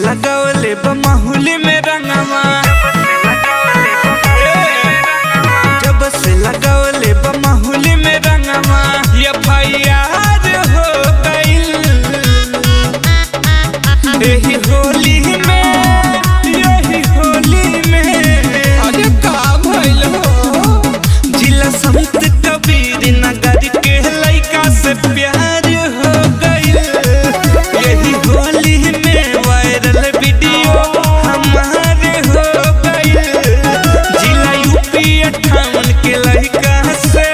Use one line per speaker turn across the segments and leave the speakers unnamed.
लगावले बमाहुली में रंगवा, जब से लगावले बमाहुली में रंगवा, FIR हो गइल यही होली में, यही होली में। अरे का भइल हो, जिला संत कबीर नगर के लइका से प्यार हो गइल यही होली में। वायरल वीडियो हमारे हो गइल, जिला UP 58 के लइका से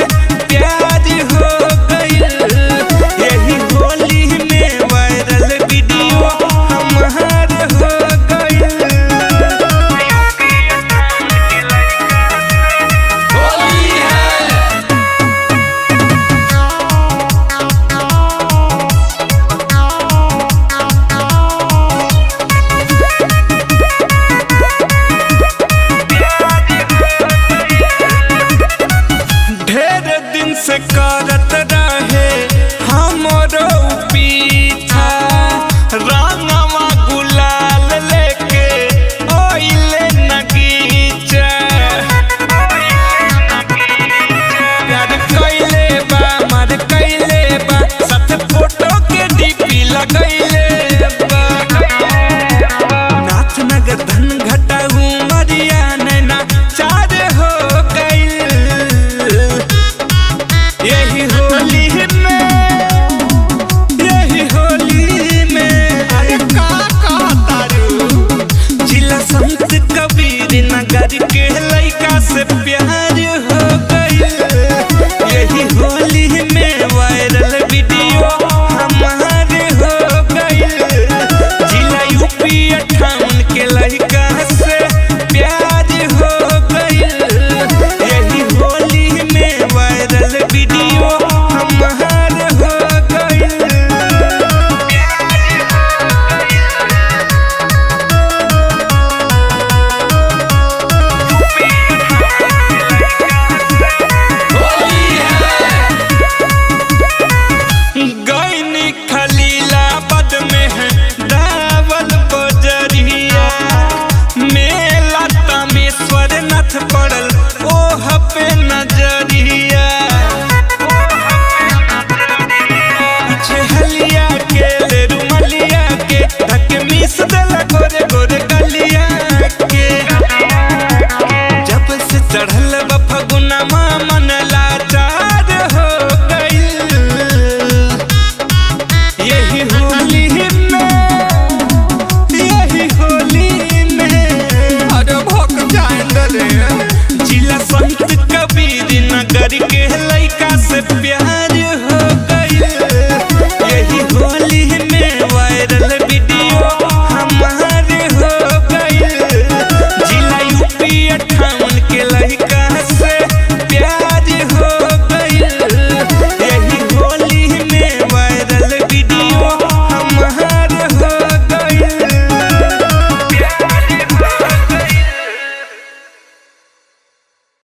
प्यार हो गइल यही होली में। वायरल वीडियो हमारे हो गइल। होली है ढेर दिन से करत